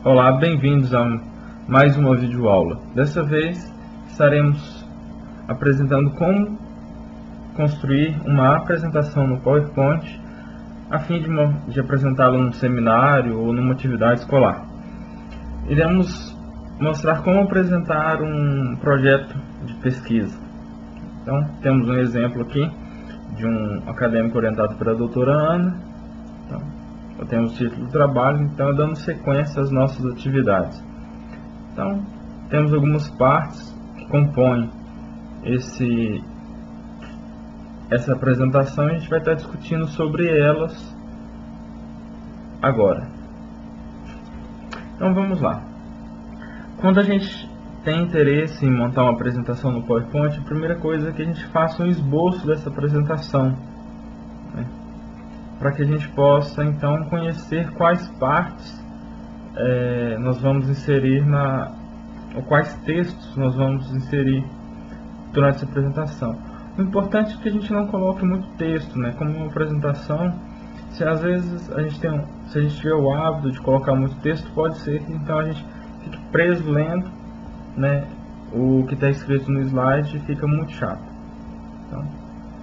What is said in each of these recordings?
Olá, bem-vindos a mais uma videoaula. Dessa vez estaremos apresentando como construir uma apresentação no PowerPoint a fim de apresentá-la num seminário ou numa atividade escolar. Iremos mostrar como apresentar um projeto de pesquisa. Então, temos um exemplo aqui de um acadêmico orientado pela doutora Ana. Então, temos o título do trabalho, então dando sequência às nossas atividades. Então, temos algumas partes que compõem essa apresentação e a gente vai estar discutindo sobre elas agora. Então vamos lá. Quando a gente tem interesse em montar uma apresentação no PowerPoint, a primeira coisa é que a gente faça um esboço dessa apresentação, né? Para que a gente possa então conhecer quais partes nós vamos inserir ou quais textos nós vamos inserir durante essa apresentação. O importante é que a gente não coloque muito texto, né? Como uma apresentação, se às vezes se a gente tiver o hábito de colocar muito texto, pode ser que então a gente fique preso lendo, né, o que está escrito no slide, e fica muito chato. Então,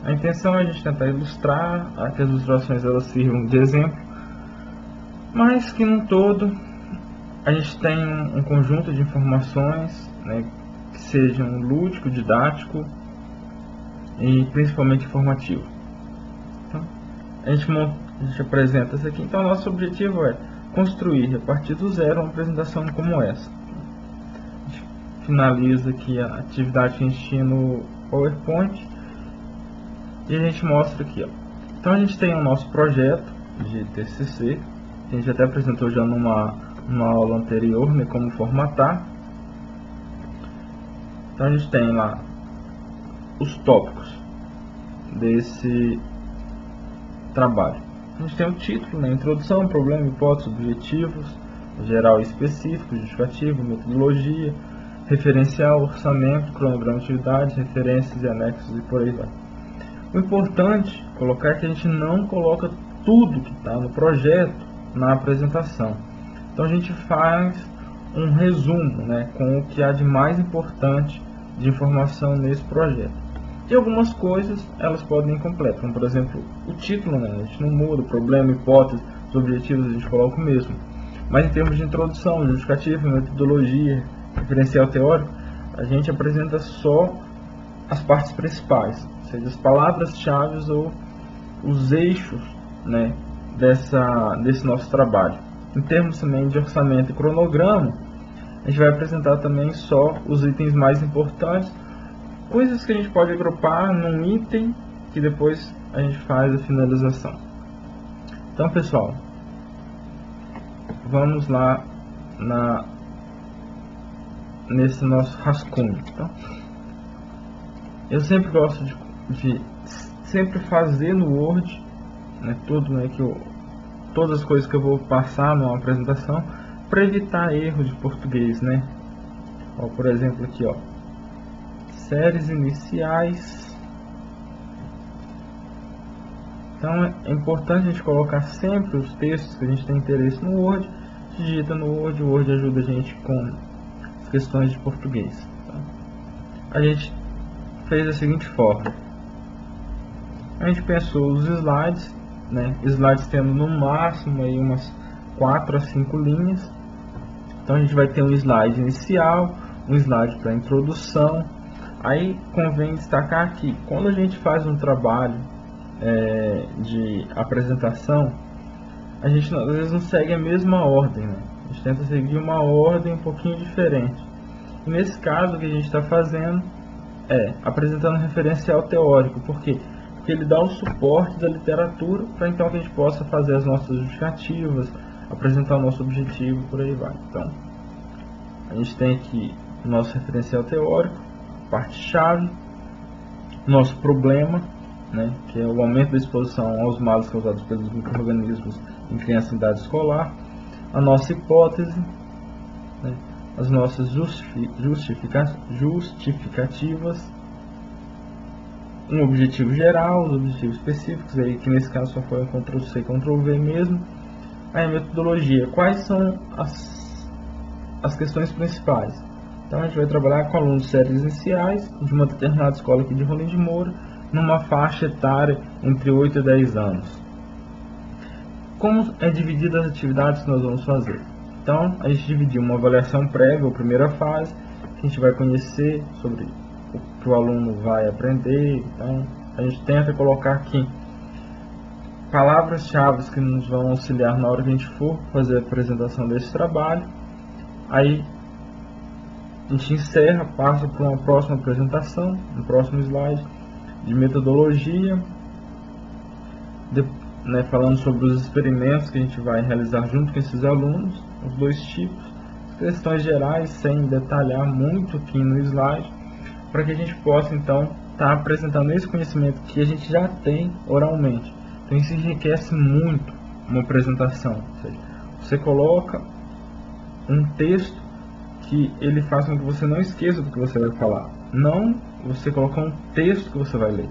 a intenção é a gente tentar ilustrar, que as ilustrações elas sirvam de exemplo, mas que no todo a gente tem um conjunto de informações, né, que sejam lúdico, didático e principalmente informativo. Então, a gente apresenta isso aqui. Então, nosso objetivo é construir a partir do zero uma apresentação como essa. A gente finaliza aqui a atividade que a gente tinha no PowerPoint e a gente mostra aqui, ó. Então, a gente tem o nosso projeto de TCC, que a gente até apresentou já numa aula anterior, né, como formatar. Então, a gente tem lá os tópicos desse trabalho. A gente tem o título, né, introdução, problema, hipótese, objetivos, geral e específico, justificativo, metodologia, referencial, orçamento, cronograma de atividades, referências e anexos e por aí vai. O importante é colocar que a gente não coloca tudo que está no projeto na apresentação. Então a gente faz um resumo, né, com o que há de mais importante de informação nesse projeto. E algumas coisas elas podem ir incompletas, como por exemplo o título, né, a gente não muda, problema, hipótese, os objetivos a gente coloca o mesmo. Mas em termos de introdução, justificativa, metodologia, referencial teórico, a gente apresenta só as partes principais, ou seja, as palavras-chave ou os eixos, né, desse nosso trabalho. Em termos também de orçamento e cronograma, a gente vai apresentar também só os itens mais importantes, coisas que a gente pode agrupar num item que depois a gente faz a finalização. Então, pessoal, vamos lá nesse nosso rascunho. Então, eu sempre gosto de sempre fazer no Word, né, tudo, né, todas as coisas que eu vou passar numa apresentação, para evitar erros de português, né? Ó, por exemplo aqui, ó, séries iniciais. Então é importante a gente colocar sempre os textos que a gente tem interesse no Word, digita no Word, o Word ajuda a gente com as questões de português. Tá? A gente fez da seguinte forma: a gente pensou os slides, né? Slides tendo no máximo aí umas 4 a 5 linhas. Então a gente vai ter um slide inicial, um slide para introdução. Aí convém destacar que quando a gente faz um trabalho de apresentação, a gente às vezes não segue a mesma ordem, né? A gente tenta seguir uma ordem um pouquinho diferente. E nesse caso o que a gente está fazendo é apresentando um referencial teórico. Por quê? Porque ele dá o suporte da literatura para então que a gente possa fazer as nossas justificativas, apresentar o nosso objetivo, por aí vai. Então, a gente tem aqui o nosso referencial teórico, parte-chave, nosso problema, né, que é o aumento da exposição aos males causados pelos micro-organismos em criança em idade escolar, a nossa hipótese, né, as nossas justificativas, um objetivo geral, os objetivos específicos, aí, que nesse caso só foi um Ctrl+C, Ctrl+V mesmo. Aí a metodologia, quais são as questões principais. Então a gente vai trabalhar com alunos de séries iniciais de uma determinada escola aqui de Rolim de Moura, numa faixa etária entre 8 e 10 anos. Como é dividida as atividades que nós vamos fazer? Então a gente dividiu uma avaliação prévia, ou primeira fase, que a gente vai conhecer sobre o que o aluno vai aprender. Então a gente tenta colocar aqui palavras-chave que nos vão auxiliar na hora que a gente for fazer a apresentação desse trabalho. Aí a gente encerra, passa para uma próxima apresentação, um próximo slide de metodologia, falando sobre os experimentos que a gente vai realizar junto com esses alunos, os dois tipos, questões gerais, sem detalhar muito aqui no slide, para que a gente possa então estar apresentando esse conhecimento que a gente já tem oralmente. Então isso enriquece muito uma apresentação, ou seja, você coloca um texto que ele faça com que você não esqueça do que você vai falar, não você colocar um texto que você vai ler.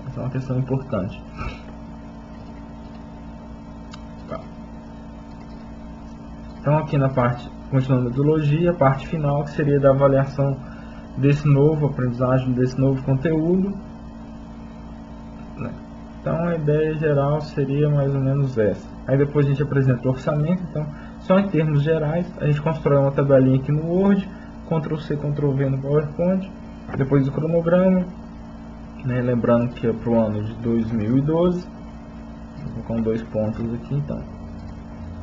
Essa é uma questão importante. Então aqui na parte, continuando a metodologia, a parte final, que seria da avaliação desse novo aprendizagem, desse novo conteúdo. Então a ideia geral seria mais ou menos essa. Aí depois a gente apresenta o orçamento. Então só em termos gerais, a gente constrói uma tabelinha aqui no Word, Ctrl+C, Ctrl+V no PowerPoint, depois o cronograma, lembrando que é para o ano de 2012, vou colocar 2 pontos aqui. Então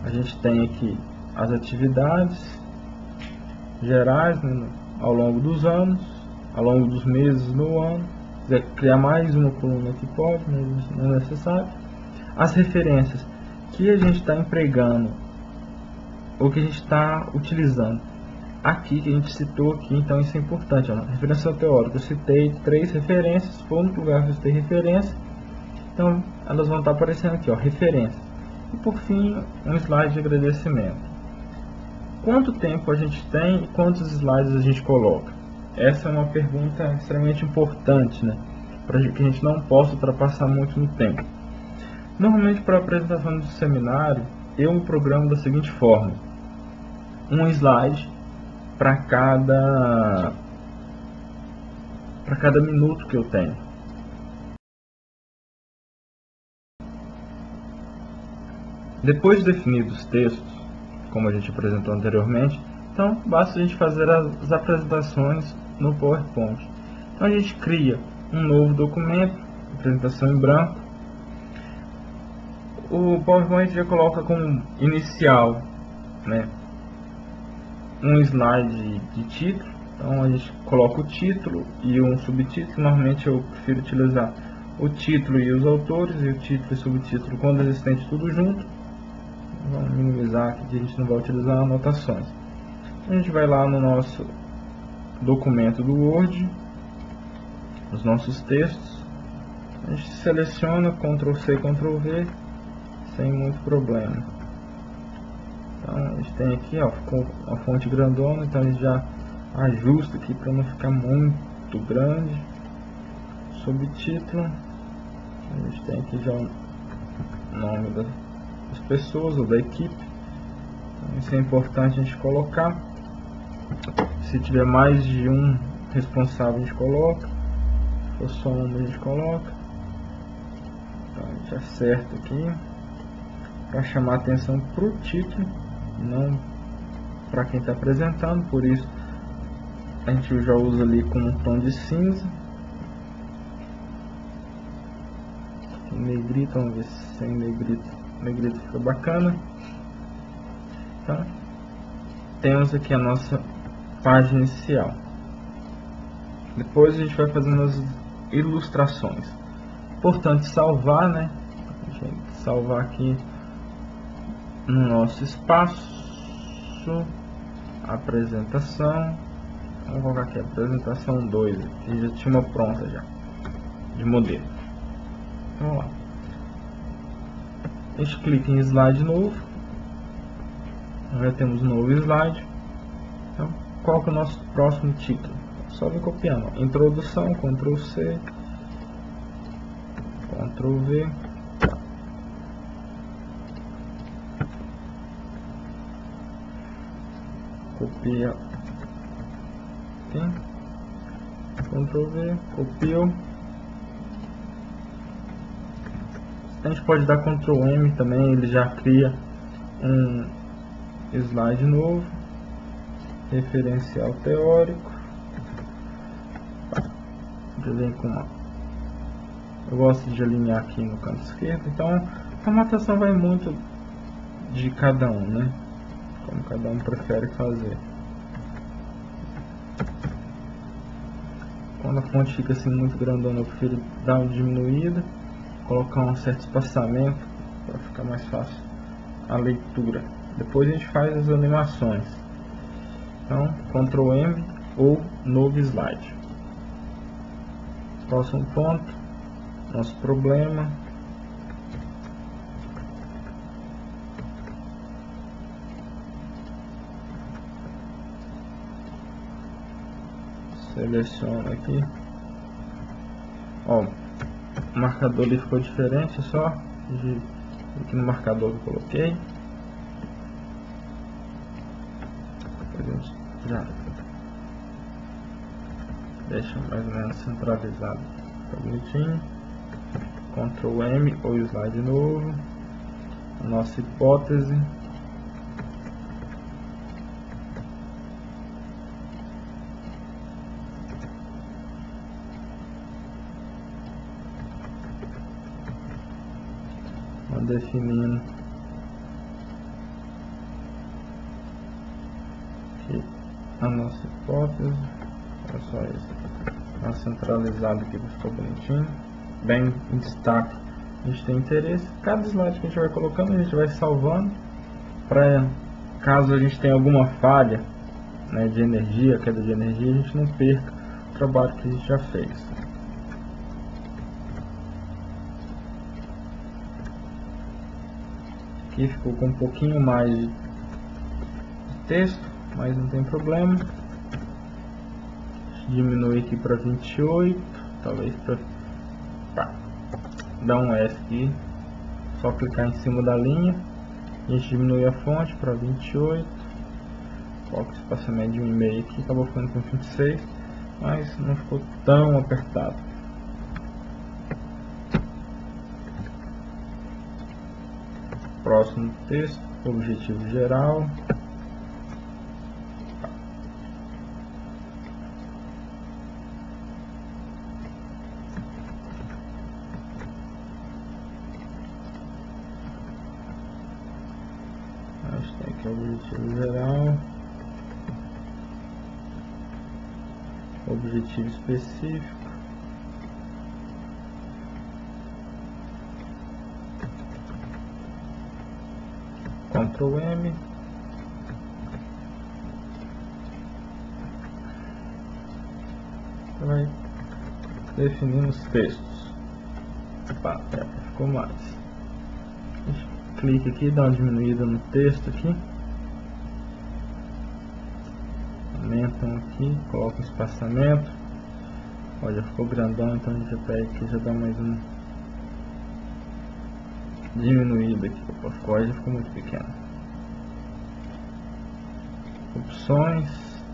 a gente tem aqui as atividades gerais, ao longo dos anos, ao longo dos meses no ano. Se quiser criar mais uma coluna aqui pode, mas não é necessário. As referências que a gente está empregando, ou que a gente está utilizando aqui, que a gente citou aqui, então isso é importante. Referência teórica, eu citei 3 referências, foi no lugar que eu citei referência, então elas vão estar aparecendo aqui, referências. E por fim, um slide de agradecimento. Quanto tempo a gente tem e quantos slides a gente coloca? Essa é uma pergunta extremamente importante, para que a gente não possa ultrapassar muito no tempo. Normalmente, para a apresentação do seminário, eu me programo da seguinte forma: um slide para cada minuto que eu tenho. Depois de definidos os textos, como a gente apresentou anteriormente, então basta a gente fazer as apresentações no PowerPoint. Então a gente cria um novo documento, apresentação em branco. O PowerPoint já coloca como inicial, um slide de título. Então a gente coloca o título e um subtítulo. Normalmente eu prefiro utilizar o título e os autores, e o título e o subtítulo quando existente tudo junto. Vamos minimizar aqui, que a gente não vai utilizar anotações. A gente vai lá no nosso documento do Word, os nossos textos, a gente seleciona, Ctrl+C, Ctrl+V, sem muito problema. Então a gente tem aqui, ficou a fonte grandona, então a gente já ajusta aqui para não ficar muito grande. Subtítulo, a gente tem aqui já o nome das pessoas ou da equipe, então, isso é importante a gente colocar. Se tiver mais de um responsável, a gente coloca. Se for só um, a gente coloca. Então, a gente acerta aqui para chamar a atenção para o título, não para quem está apresentando. Por isso a gente já usa ali com um tom de cinza. Negrito, vamos ver se sem negrito fica bacana. Tá? Temos aqui a nossa página inicial. Depois a gente vai fazendo as ilustrações. Importante salvar, A gente tem que salvar aqui no nosso espaço, apresentação. Vamos colocar aqui apresentação 2, que já tinha uma pronta já de modelo. Vamos lá. A gente clica em slide novo. Já temos um novo slide. Então, qual que é o nosso próximo título? Só vir copiando. Introdução, Ctrl+C, Ctrl+V. copia aqui, Ctrl V, copio. A gente pode dar Ctrl M também, ele já cria um slide novo, referencial teórico. Eu gosto de alinhar aqui no canto esquerdo, então a formatação vai muito de cada um, né? Como cada um prefere fazer. Quando a fonte fica assim muito grandona, eu prefiro dar uma diminuída, colocar um certo espaçamento para ficar mais fácil a leitura. Depois a gente faz as animações. Então, Ctrl M ou novo slide. Próximo ponto, nosso problema. Seleciono aqui. Ó, o marcador ali ficou diferente, só aqui no marcador que eu coloquei. Depois a gente já deixa mais ou menos centralizado, tá bonitinho. Ctrl M ou slide novo. A nossa hipótese. Definindo aqui a nossa hipótese. É só isso. Tá centralizado aqui, ficou bonitinho, bem em destaque. A gente tem interesse. Cada slide que a gente vai colocando, a gente vai salvando para caso a gente tenha alguma falha, né, de energia, queda de energia, a gente não perca o trabalho que a gente já fez. Aqui ficou com um pouquinho mais de texto, mas não tem problema. Diminuir aqui para 28, talvez para dar um S aqui, só clicar em cima da linha. A gente diminui a fonte para 28, coloca o espaçamento de 1,5 aqui, acabou ficando com 26, mas não ficou tão apertado. Próximo texto, objetivo geral. A gente tem aqui o objetivo geral, objetivo específico. Ctrl M. Vai definindo os textos. Opa, ficou mais. A gente clica aqui, dá uma diminuída no texto aqui. Aumentam aqui, coloca o espaçamento. Ó, já ficou grandão, então a gente já pega aqui, já dá mais uma diminuída aqui, já ficou muito pequeno. Opções.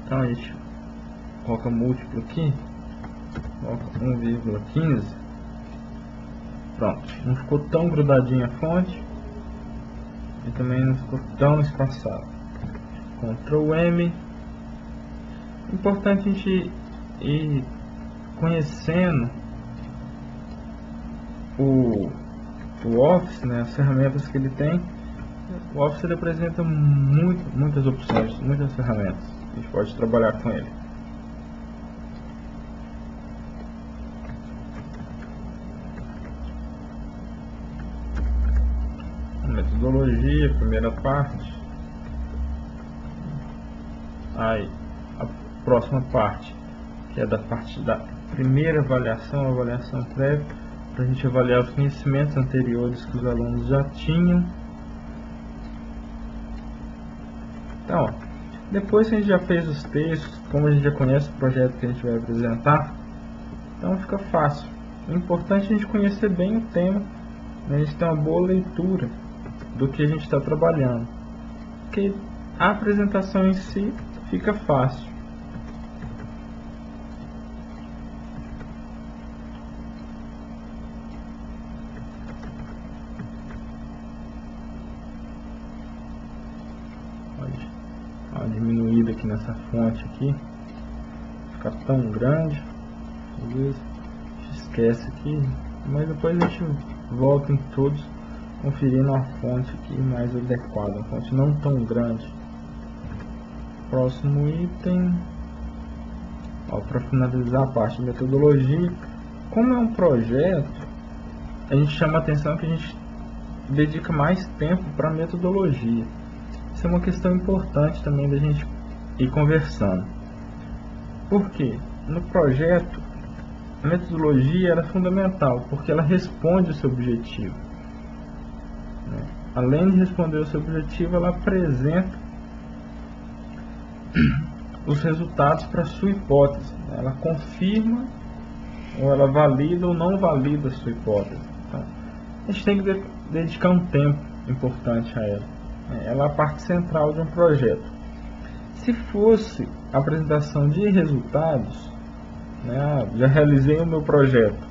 Então a gente coloca múltiplo aqui, coloca 1,15. Pronto, não ficou tão grudadinha a fonte e também não ficou tão espaçado. Ctrl M. Importante a gente ir conhecendo o Office, né, as ferramentas que ele tem. O Office ele apresenta muitas opções, muitas ferramentas. A gente pode trabalhar com ele. Metodologia, primeira parte. Aí, a próxima parte, que é da parte da primeira avaliação, avaliação prévia, para a gente avaliar os conhecimentos anteriores que os alunos já tinham. Então, ó, depois que a gente já fez os textos, como a gente já conhece o projeto que a gente vai apresentar, então fica fácil. O importante é a gente conhecer bem o tema, né? A gente ter uma boa leitura do que a gente está trabalhando. porque a apresentação em si fica fácil. Dá uma diminuída aqui nessa fonte aqui, fica tão grande, às vezes a gente esquece aqui, mas depois a gente volta em todos, conferindo a fonte aqui mais adequada, uma fonte não tão grande. Próximo item, para finalizar a parte de metodologia, como é um projeto, a gente chama a atenção que a gente dedica mais tempo para metodologia. Isso é uma questão importante também da gente ir conversando. Por quê? No projeto, a metodologia era fundamental, porque ela responde o seu objetivo. Além de responder o seu objetivo, ela apresenta os resultados para a sua hipótese. Ela confirma, ou ela valida ou não valida a sua hipótese. Então, a gente tem que dedicar um tempo importante a ela. Ela é a parte central de um projeto. Se fosse a apresentação de resultados, já realizei o meu projeto,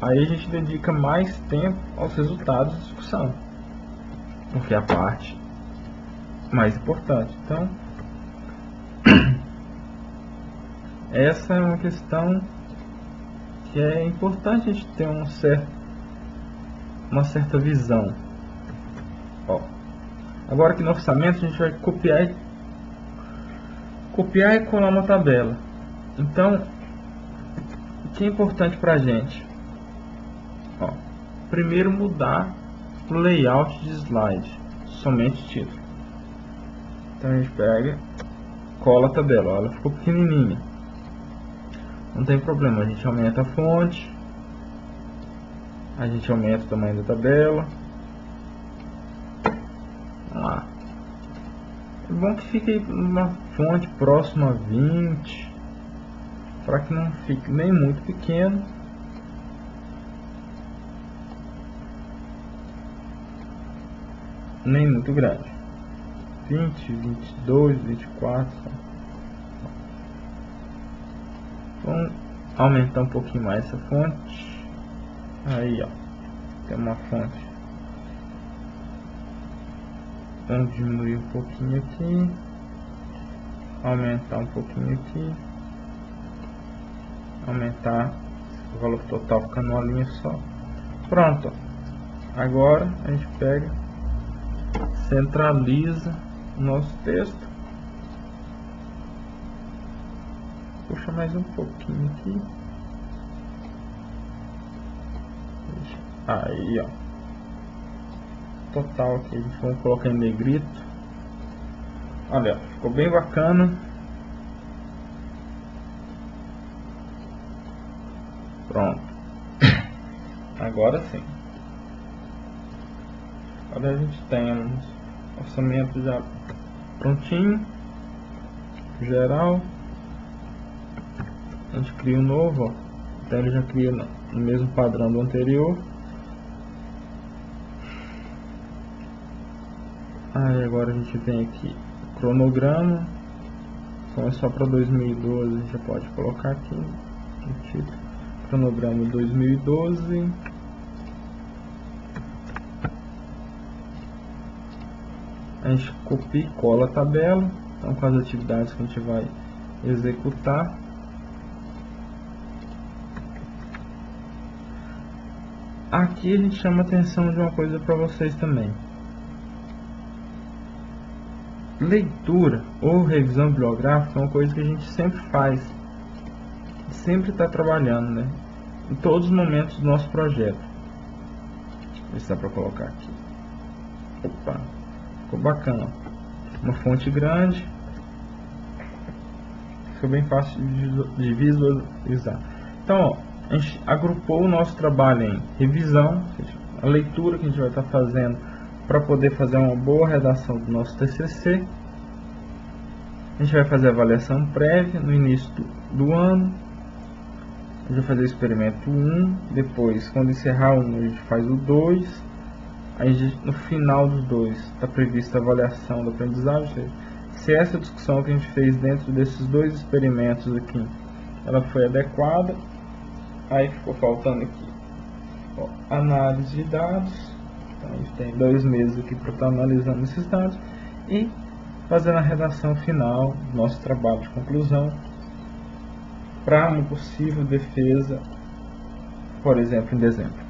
aí a gente dedica mais tempo aos resultados de discussão, porque é a parte mais importante. Então, essa é uma questão que é importante a gente ter uma certa visão. Agora aqui no orçamento a gente vai copiar e colar uma tabela. Então, o que é importante para a gente? Primeiro, mudar o layout de slide, somente título. Então a gente pega, cola a tabela, ela ficou pequenininha, não tem problema, a gente aumenta a fonte, a gente aumenta o tamanho da tabela. É bom que fique uma fonte próxima a 20, para que não fique nem muito pequeno, nem muito grande. 20, 22, 24. Vamos aumentar um pouquinho mais essa fonte. Aí, tem uma fonte. Vamos diminuir um pouquinho aqui, aumentar um pouquinho aqui, aumentar o valor total, ficando uma linha só. Pronto. Agora a gente pega, centraliza o nosso texto, puxa mais um pouquinho aqui, aí total aqui, a gente vai colocar em negrito. Olha, ficou bem bacana. Pronto. Agora sim. Agora a gente tem um orçamento já prontinho, geral. A gente cria um novo, então ele já cria no mesmo padrão do anterior. Aí agora a gente vem aqui, cronograma, então é só para 2012, a gente já pode colocar aqui no título, cronograma 2012. A gente copia e cola a tabela, então com as atividades que a gente vai executar. Aqui a gente chama a atenção de uma coisa para vocês também. Leitura ou revisão bibliográfica é uma coisa que a gente sempre faz, sempre está trabalhando, em todos os momentos do nosso projeto. Vou ver se dá para colocar aqui. Opa, ficou bacana. Uma fonte grande, ficou bem fácil de visualizar. Então, a gente agrupou o nosso trabalho em revisão, ou seja, a leitura que a gente vai estar fazendo para poder fazer uma boa redação do nosso TCC. A gente vai fazer a avaliação prévia no início do ano. A gente vai fazer o experimento 1, depois quando encerrar o 1 a gente faz o 2, aí no final dos dois está prevista a avaliação da aprendizagem. Se essa discussão que a gente fez dentro desses dois experimentos aqui, ela foi adequada, aí ficou faltando aqui, ó, análise de dados. Então a gente tem 2 meses aqui para estar analisando esses dados e fazendo a redação final do nosso trabalho de conclusão para uma possível defesa, por exemplo, em dezembro.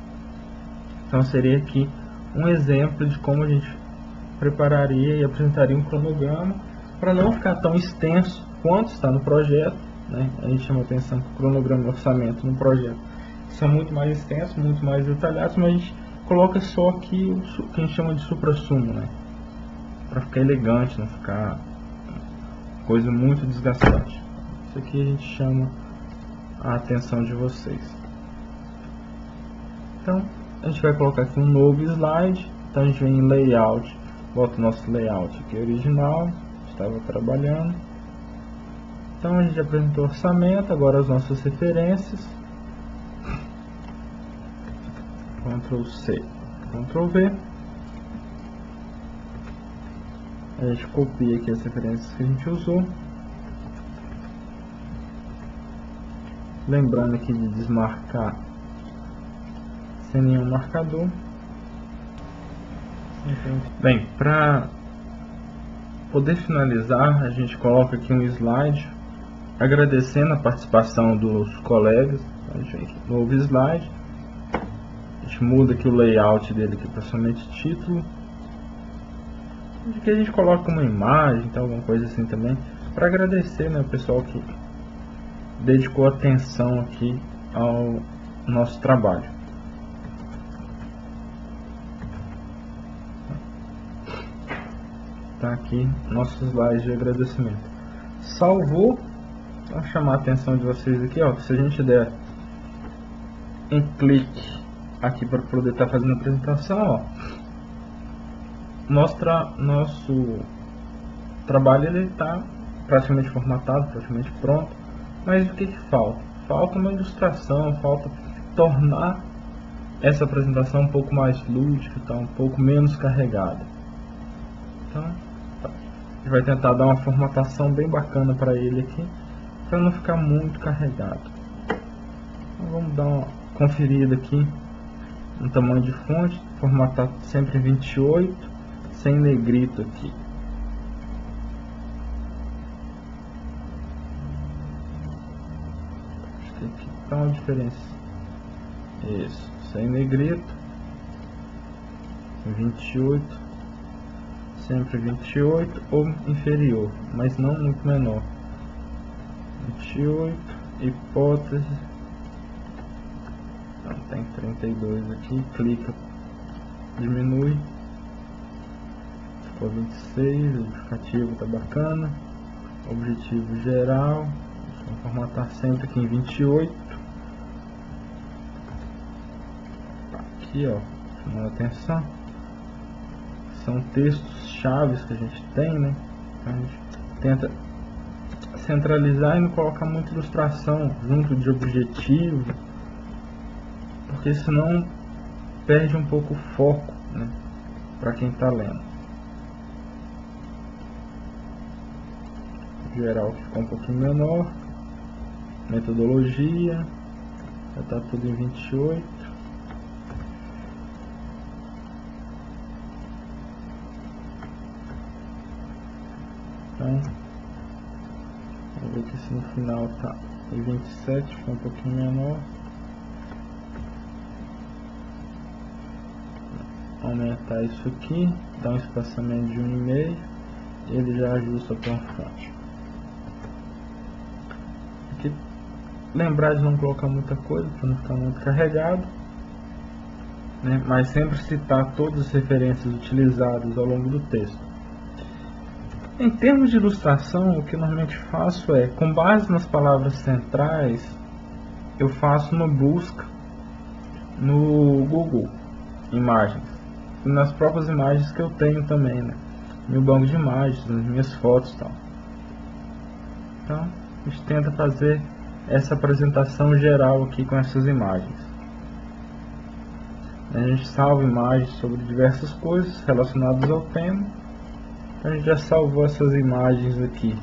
Então seria aqui um exemplo de como a gente prepararia e apresentaria um cronograma para não ficar tão extenso quanto está no projeto, né? A gente chama atenção que o cronograma e orçamento no projeto são muito mais extensos, muito mais detalhados, mas a gente coloca só aqui o que a gente chama de suprassumo, né? Para ficar elegante, não ficar coisa muito desgastante. Isso aqui a gente chama a atenção de vocês. Então a gente vai colocar aqui um novo slide. Então a gente vem em layout, bota o nosso layout aqui original, estava trabalhando. Então a gente apresentou o orçamento, agora as nossas referências. Ctrl C, Ctrl V. A gente copia aqui as referências que a gente usou. Lembrando aqui de desmarcar sem nenhum marcador. Bem, para poder finalizar, a gente coloca aqui um slide agradecendo a participação dos colegas. A gente vem aqui, novo slide. A gente muda aqui o layout dele aqui para somente título. Que a gente coloca uma imagem, então, alguma coisa assim também, para agradecer, né, o pessoal que dedicou atenção aqui ao nosso trabalho. Tá aqui nosso slide de agradecimento. Salvou. Vou chamar a atenção de vocês aqui, ó, que se a gente der um clique aqui para poder estar fazendo a apresentação, ó, mostra nosso trabalho, ele está praticamente formatado, praticamente pronto, mas o que falta? Falta uma ilustração, falta tornar essa apresentação um pouco mais lúdica, tá? Um pouco menos carregada. Então, tá. A gente vai tentar dar uma formatação bem bacana para ele aqui, para não ficar muito carregado. Então, vamos dar uma conferida aqui no tamanho de fonte, formatar sempre em 28, sem negrito aqui. Acho que aqui tá uma diferença. Isso, sem negrito. 28, sempre 28 ou inferior, mas não muito menor. 28, hipótese. Então, tem 32 aqui, clica, diminui. Ficou 26, o indicativo tá bacana. Objetivo geral, vou formatar sempre aqui em 28. Aqui, ó, chamando a atenção, são textos chaves que a gente tem, né? Então a gente tenta centralizar e não colocar muita ilustração junto de objetivo, porque senão perde um pouco o foco, né, para quem está lendo. Geral ficou um pouquinho menor. Metodologia já está tudo em 28. Então vou ver que se no final está em 27, ficou um pouquinho menor. Aumentar isso aqui, dar um espaçamento de 1,5, ele já ajusta para a fonte. Aqui, lembrar de não colocar muita coisa para não ficar muito carregado, né? Mas sempre citar todas as referências utilizadas ao longo do texto. Em termos de ilustração, o que eu normalmente faço é, com base nas palavras centrais, eu faço uma busca no Google Imagens e nas próprias imagens que eu tenho também, né? Meu banco de imagens, nas minhas fotos e tal. Então a gente tenta fazer essa apresentação geral aqui com essas imagens. A gente salva imagens sobre diversas coisas relacionadas ao tema. Então a gente já salvou essas imagens aqui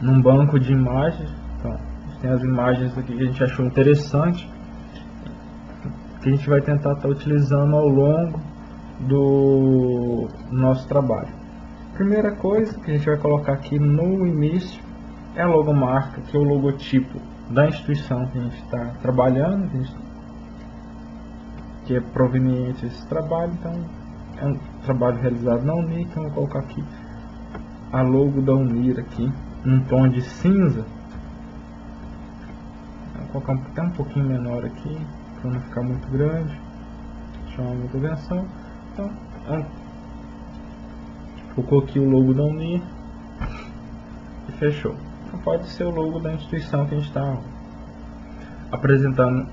num banco de imagens. Então, a gente tem as imagens aqui que a gente achou interessante, que a gente vai tentar estar utilizando ao longo do nosso trabalho. Primeira coisa que a gente vai colocar aqui no início é a logomarca, que é o logotipo da instituição que a gente está trabalhando, que é proveniente desse trabalho. Então é um trabalho realizado na UNIR, então eu vou colocar aqui a logo da UNIR aqui, num tom de cinza. Vou colocar até um pouquinho menor aqui, para não ficar muito grande, chamar muita atenção. Então, colocou aqui o logo da UNIR e fechou. Então, pode ser o logo da instituição que a gente está apresentando,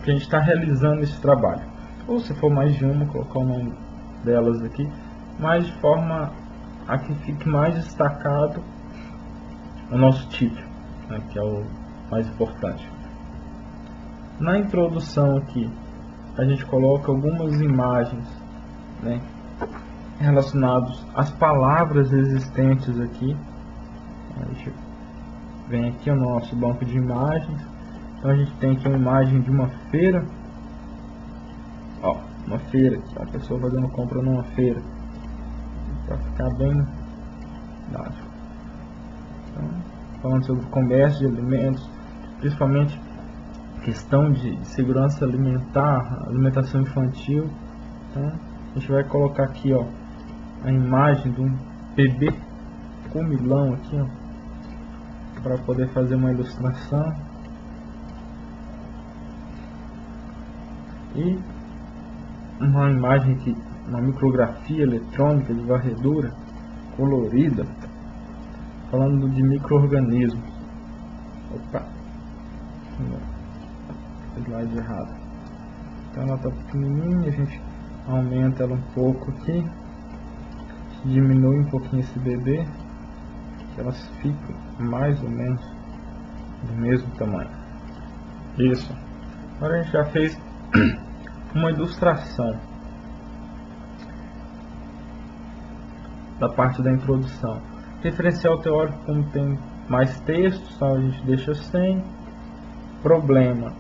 que a gente está realizando esse trabalho. Ou se for mais de uma, colocar o nome delas aqui, mas de forma a que fique mais destacado o nosso título, né, que é o mais importante. Na introdução aqui, a gente coloca algumas imagens, né, relacionadas às palavras existentes aqui. A gente vem aqui o nosso banco de imagens. Então a gente tem aqui uma imagem de uma feira. Ó, uma feira aqui, uma pessoa fazendo compra numa feira, para ficar bem didático. Então, falando sobre o comércio de alimentos, principalmente questão de segurança alimentar, alimentação infantil. Então a gente vai colocar aqui, ó, a imagem de um bebê comilão aqui, ó, para poder fazer uma ilustração. E uma imagem aqui, uma micrografia eletrônica de varredura colorida, falando de micro-organismos. Opa, slide errado. Então ela está pequenininha, a gente aumenta ela um pouco aqui, diminui um pouquinho esse bebê, que elas ficam mais ou menos do mesmo tamanho. Isso. Agora a gente já fez uma ilustração da parte da introdução. Referencial teórico, como tem mais textos, então a gente deixa sem. Problema,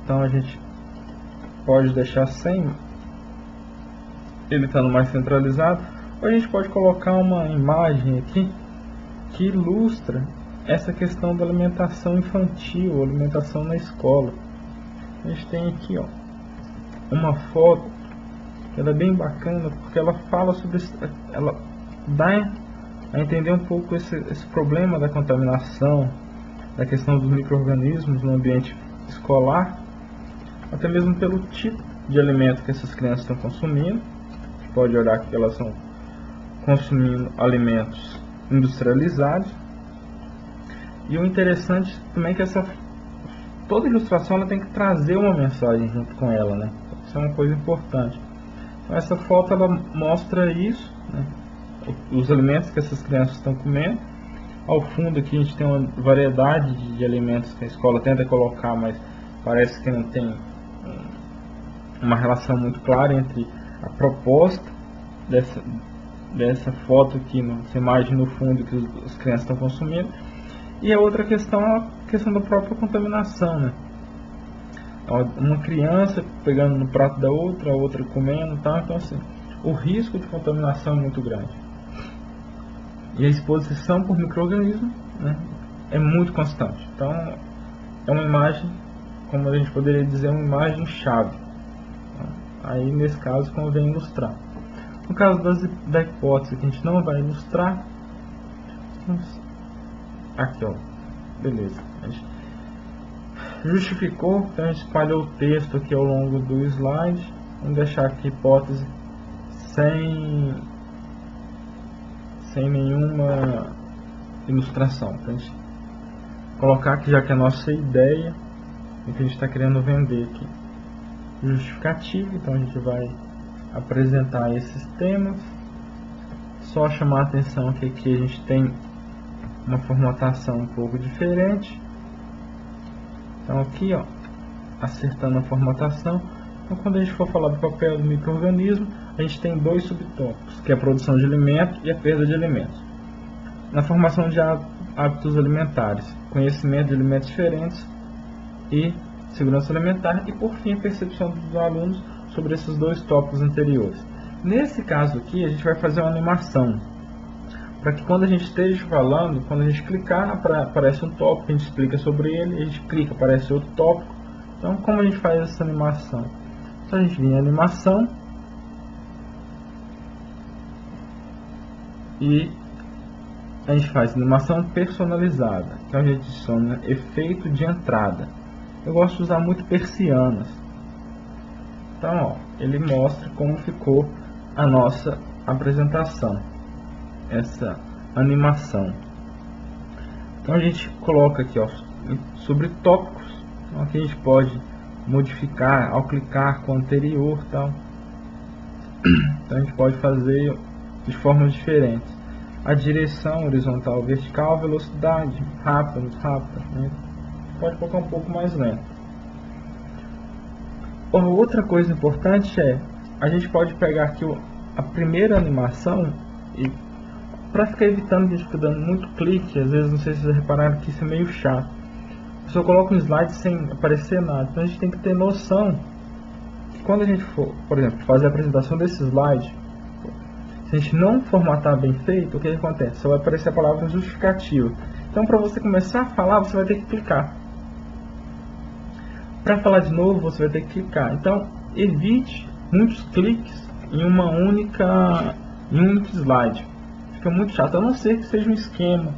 então a gente pode deixar sem, ele estando mais centralizado. Ou a gente pode colocar uma imagem aqui que ilustra essa questão da alimentação infantil, alimentação na escola. A gente tem aqui, ó, uma foto que ela é bem bacana, porque ela fala sobre, ela dá a entender um pouco esse problema da contaminação, da questão dos micro-organismos no ambiente escolar, até mesmo pelo tipo de alimento que essas crianças estão consumindo. A gente pode olhar que elas estão consumindo alimentos industrializados. E o interessante também é que toda ilustração ela tem que trazer uma mensagem junto com ela, né? Isso é uma coisa importante. Então, essa foto ela mostra isso, né? Os alimentos que essas crianças estão comendo. Ao fundo aqui a gente tem uma variedade de alimentos que a escola tenta colocar, mas parece que não tem uma relação muito clara entre a proposta dessa foto aqui, essa imagem no fundo que as crianças estão consumindo. E a outra questão é a questão da própria contaminação, né? Uma criança pegando no prato da outra, a outra comendo, tá? Então assim, o risco de contaminação é muito grande. E a exposição por micro-organismos, né, é muito constante. Então é uma imagem, como a gente poderia dizer, uma imagem chave. Aí nesse caso convém ilustrar. No caso da hipótese que a gente não vai ilustrar, aqui, ó, beleza, a gente justificou, então a gente espalhou o texto aqui ao longo do slide. Vamos deixar aqui hipótese sem nenhuma ilustração, para a gente colocar aqui, já que é a nossa ideia, o que a gente está querendo vender aqui. Justificativo, então a gente vai apresentar esses temas. Só chamar a atenção que aqui a gente tem uma formatação um pouco diferente. Então aqui, ó, acertando a formatação. Então, quando a gente for falar do papel do micro-organismo, a gente tem dois subtópicos, que é a produção de alimento e a perda de alimentos. Na formação de hábitos alimentares, conhecimento de alimentos diferentes e segurança alimentar, e por fim a percepção dos alunos sobre esses dois tópicos anteriores. Nesse caso aqui, a gente vai fazer uma animação, para que quando a gente esteja falando, quando a gente clicar, aparece um tópico, a gente explica sobre ele, a gente clica, aparece outro tópico. Então, como a gente faz essa animação? Então, a gente vem em animação e a gente faz animação personalizada, que é onde a gente adiciona efeito de entrada. Eu gosto de usar muito persianas. Então, ó, ele mostra como ficou a nossa apresentação, essa animação. Então a gente coloca aqui, ó, sobre tópicos. Então, aqui a gente pode modificar ao clicar com o anterior, tal. Então a gente pode fazer de formas diferentes. A direção horizontal, vertical, velocidade, rápida, muito rápida, né? Pode colocar um pouco mais lento. Outra coisa importante é, a gente pode pegar aqui a primeira animação e, para ficar evitando que a gente fique dando muito clique, às vezes, não sei se vocês repararam que isso é meio chato. A pessoa coloca um slide sem aparecer nada, então a gente tem que ter noção que quando a gente for, por exemplo, fazer a apresentação desse slide, se a gente não formatar bem feito, o que acontece? Só vai aparecer a palavra justificativa. Então, para você começar a falar, você vai ter que clicar. Para falar de novo, você vai ter que clicar. Então, evite muitos cliques em um único slide. Fica muito chato, a não ser que seja um esquema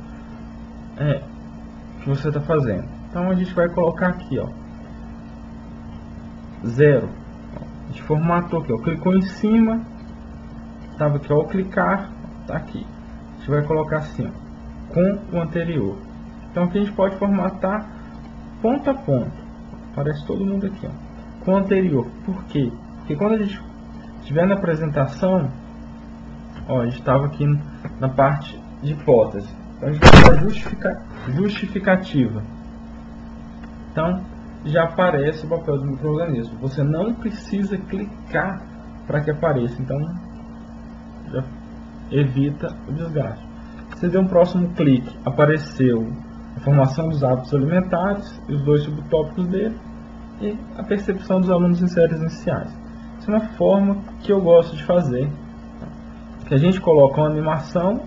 que você está fazendo. Então, a gente vai colocar aqui, ó, 0. A gente formatou aqui, ó, clicou em cima, estava aqui, ó, ao clicar, está aqui. A gente vai colocar assim, ó, com o anterior. Então, aqui a gente pode formatar ponto a ponto. Aparece todo mundo aqui, ó, com o anterior. Por quê? Porque quando a gente estiver na apresentação, ó, a gente estava aqui na parte de hipótese. Então a gente vai para justificativa. Então já aparece o papel do micro-organismo. Você não precisa clicar para que apareça. Então já evita o desgaste. Você deu um próximo clique, apareceu a formação dos hábitos alimentares e os dois subtópicos dele e a percepção dos alunos em séries iniciais. Isso é uma forma que eu gosto de fazer, que a gente coloca uma animação,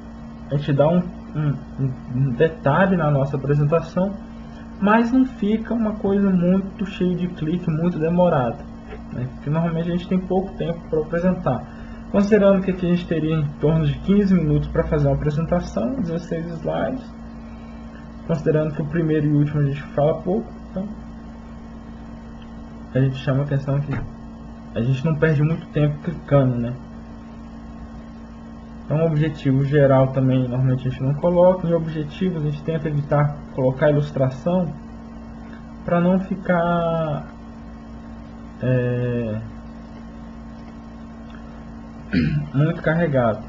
a gente dá um detalhe na nossa apresentação, mas não fica uma coisa muito cheia de clique, muito demorada, né? Porque normalmente a gente tem pouco tempo para apresentar. Considerando que aqui a gente teria em torno de 15 minutos para fazer uma apresentação, 16 slides, considerando que o primeiro e o último a gente fala pouco, então a gente chama a atenção que a gente não perde muito tempo clicando, né? Então, objetivo geral também normalmente a gente não coloca. Em objetivos a gente tenta evitar colocar ilustração para não ficar muito carregado.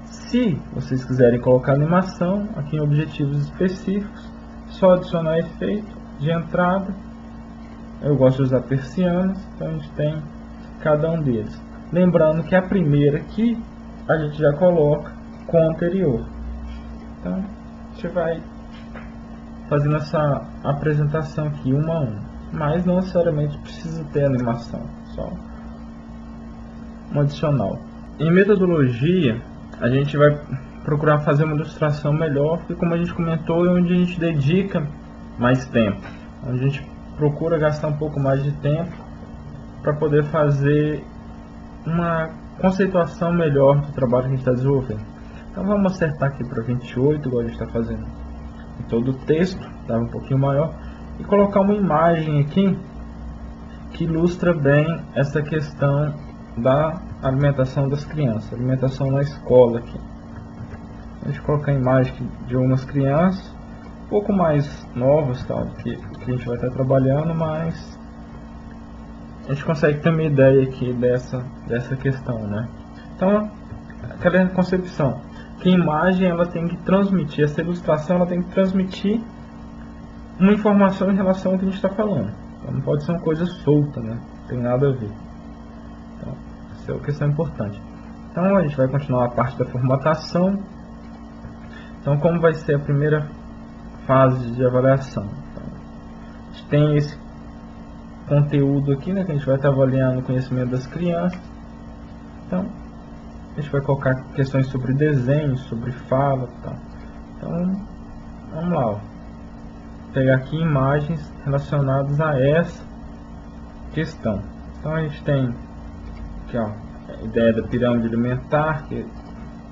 Se vocês quiserem colocar animação, aqui em objetivos específicos, só adicionar efeito de entrada. Eu gosto de usar persianas, então a gente tem cada um deles. Lembrando que a primeira aqui a gente já coloca com o anterior. Então a gente vai fazendo essa apresentação aqui uma a uma, mas não necessariamente precisa ter animação, só um adicional. Em metodologia a gente vai procurar fazer uma ilustração melhor, porque como a gente comentou, é onde a gente dedica mais tempo, onde a gente procura gastar um pouco mais de tempo para poder fazer uma conceituação melhor do trabalho que a gente está desenvolvendo. Então vamos acertar aqui para 28, igual a gente está fazendo em todo o texto, tá um pouquinho maior, e colocar uma imagem aqui que ilustra bem essa questão da alimentação das crianças, alimentação na escola aqui. A gente colocar a imagem de algumas crianças um pouco mais novas, tal, que a gente vai estar trabalhando, mas a gente consegue ter uma ideia aqui dessa questão, né? Então, aquela concepção, que a imagem ela tem que transmitir, essa ilustração ela tem que transmitir uma informação em relação ao que a gente está falando. Então, não pode ser uma coisa solta, né? Não tem nada a ver. Então, essa é uma questão importante. Então a gente vai continuar a parte da formatação. Então, como vai ser a primeira fase de avaliação? Então, a gente tem esse conteúdo aqui, né, que a gente vai estar avaliando o conhecimento das crianças. Então, a gente vai colocar questões sobre desenho, sobre fala e tal. Então, vamos lá, ó. Pegar aqui imagens relacionadas a essa questão. Então, a gente tem aqui, ó, a ideia da pirâmide alimentar, que é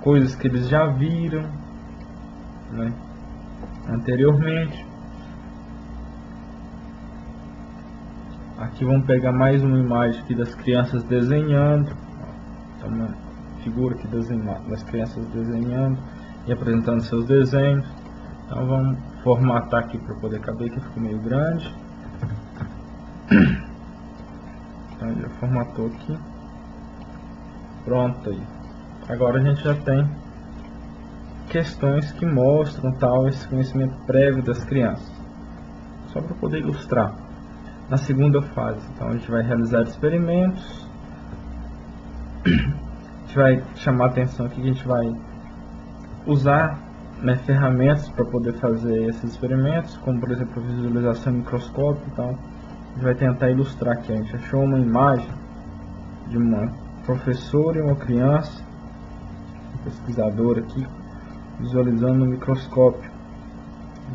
coisas que eles já viram, né, anteriormente. Aqui vamos pegar mais uma imagem aqui das crianças desenhando. Então, uma figura aqui das crianças desenhando e apresentando seus desenhos. Então vamos formatar aqui para poder caber, que ficou meio grande. Então já formatou aqui. Pronto aí. Agora a gente já tem questões que mostram tal esse conhecimento prévio das crianças. Só para poder ilustrar. Na segunda fase, então a gente vai realizar experimentos. A gente vai chamar a atenção aqui que a gente vai usar, né, ferramentas para poder fazer esses experimentos, como por exemplo a visualização em microscópio. Então a gente vai tentar ilustrar aqui. A gente achou uma imagem de uma professora e uma criança, um pesquisador aqui, visualizando no microscópio.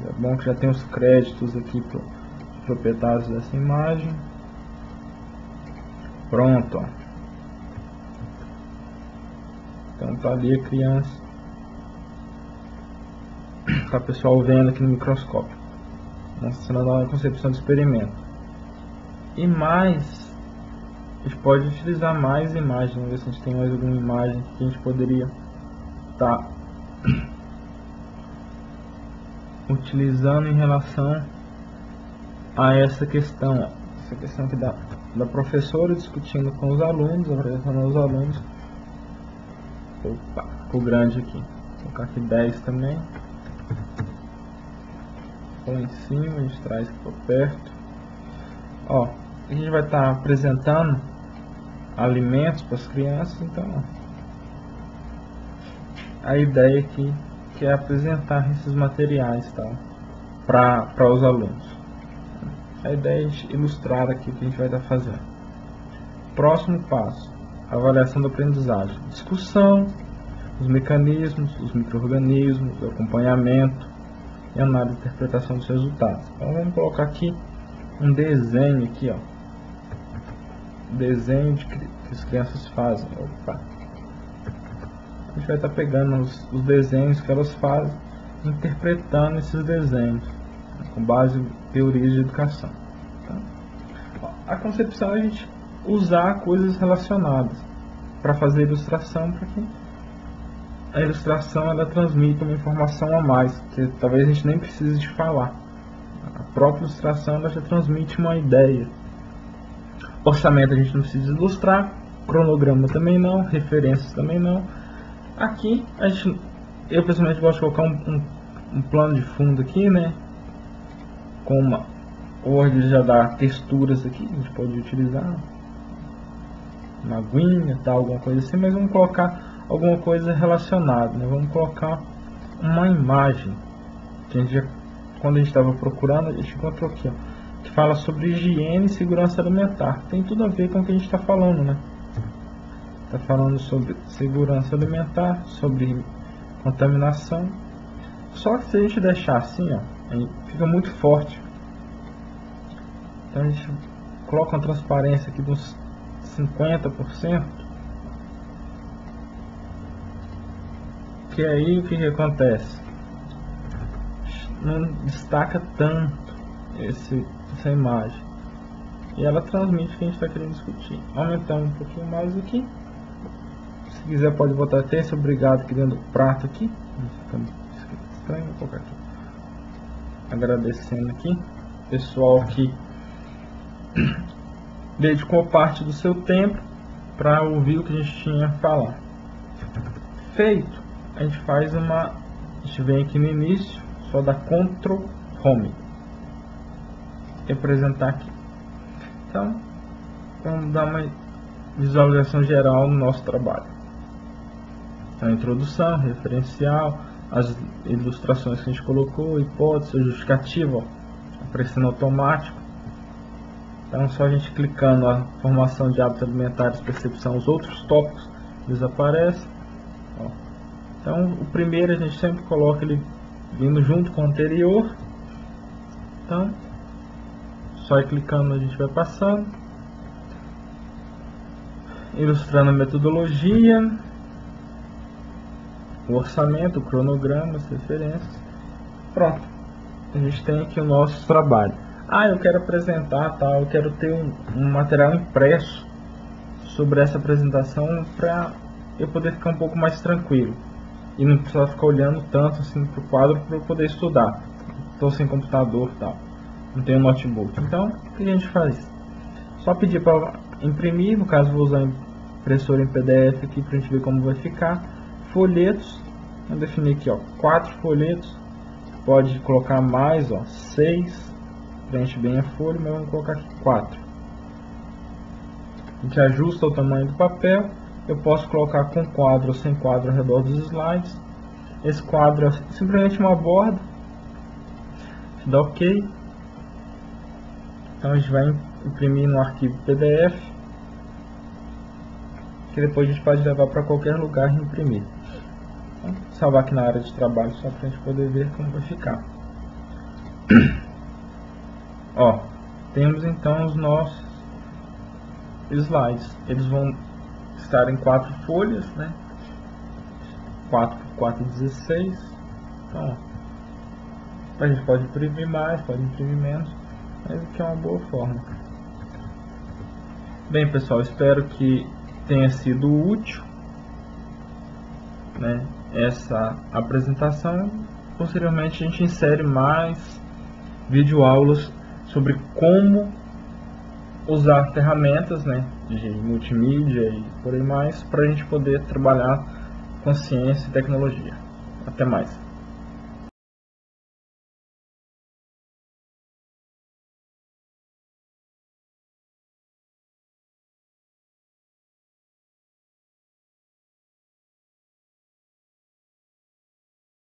É bom que já tem os créditos aqui para os proprietários dessa imagem. Pronto, ó. Então tá ali a criança, tá o pessoal vendo aqui no microscópio, mostrando a concepção do experimento. E mais, a gente pode utilizar mais imagens. Vamos ver se a gente tem mais alguma imagem que a gente poderia estar utilizando em relação a essa questão. Ó. Essa questão aqui da professora discutindo com os alunos, apresentando aos alunos. Opa, ficou grande aqui. Vou colocar aqui 10 também. Lá em cima, a gente traz aqui por perto. Ó, a gente vai estar apresentando alimentos para as crianças. Então, ó, a ideia aqui que é apresentar esses materiais, tá, para os alunos. A ideia é ilustrar aqui o que a gente vai estar fazendo. Próximo passo: avaliação da aprendizagem, discussão, os mecanismos, os micro-organismos, o acompanhamento e análise e interpretação dos resultados. Então vamos colocar aqui um desenho aqui, ó. Desenho que as crianças fazem. Opa. A gente vai estar pegando os desenhos que elas fazem, interpretando esses desenhos com base em teorias de educação. Então, a concepção é a gente usar coisas relacionadas para fazer ilustração, para que a ilustração ela transmita uma informação a mais, que talvez a gente nem precise de falar. A própria ilustração ela já transmite uma ideia. Orçamento a gente não precisa ilustrar, cronograma também não, referências também não. Aqui eu pessoalmente gosto de colocar um plano de fundo aqui, né? Com uma Word já dá texturas aqui, a gente pode utilizar uma aguinha, tal, alguma coisa assim, mas vamos colocar alguma coisa relacionada, né? Vamos colocar uma imagem que a gente quando a gente estava procurando, a gente encontrou aqui, ó, que fala sobre higiene e segurança alimentar. Tem tudo a ver com o que a gente está falando, né? Está falando sobre segurança alimentar, sobre contaminação. Só que se a gente deixar assim, ó, fica muito forte. Então a gente coloca uma transparência aqui dos 50%. Que aí o que acontece? Não destaca tanto essa imagem. E ela transmite o que a gente está querendo discutir. Aumentando um pouquinho mais aqui. Se quiser pode botar texto, obrigado aqui dentro do prato aqui. Fica estranho, vou colocar aqui. Agradecendo aqui. Pessoal que dedicou parte do seu tempo para ouvir o que a gente tinha a falar. Feito, a gente faz a gente vem aqui no início, só dá Ctrl Home e apresentar aqui. Então, vamos dar uma visualização geral no nosso trabalho. Então, a introdução, referencial, as ilustrações que a gente colocou, hipótese, justificativa, ó, aparecendo automático. Então, só a gente clicando a formação de hábitos alimentares, percepção, os outros tópicos desaparecem. Ó. Então, o primeiro a gente sempre coloca ele vindo junto com o anterior. Então, só ir clicando a gente vai passando, ilustrando a metodologia, o orçamento, o cronograma, as referências. Pronto, a gente tem aqui o nosso trabalho. Eu quero apresentar, eu quero ter um material impresso sobre essa apresentação para eu poder ficar um pouco mais tranquilo e não precisar ficar olhando tanto assim para o quadro para eu poder estudar. Estou sem computador, não tenho notebook. Então, o que a gente faz? Só pedir para imprimir, no caso vou usar impressora em PDF aqui para a gente ver como vai ficar. Folhetos, vamos definir aqui, 4 folhetos, pode colocar mais, 6, preenche bem a folha, mas vamos colocar aqui 4. A gente ajusta o tamanho do papel, eu posso colocar com quadro ou sem quadro ao redor dos slides. Esse quadro é simplesmente uma borda, dá OK. Então a gente vai imprimir no arquivo PDF, que depois a gente pode levar para qualquer lugar e imprimir. Então, salvar aqui na área de trabalho só para a gente poder ver como vai ficar. Temos então os nossos slides. Eles vão estar em 4 folhas, 4 por 4 16. Então, a gente pode imprimir mais, pode imprimir menos, mas que é uma boa forma. Bem, pessoal, espero que tenha sido útil, essa apresentação. Posteriormente a gente insere mais videoaulas sobre como usar ferramentas de multimídia e por aí mais, para a gente poder trabalhar com ciência e tecnologia. Até mais.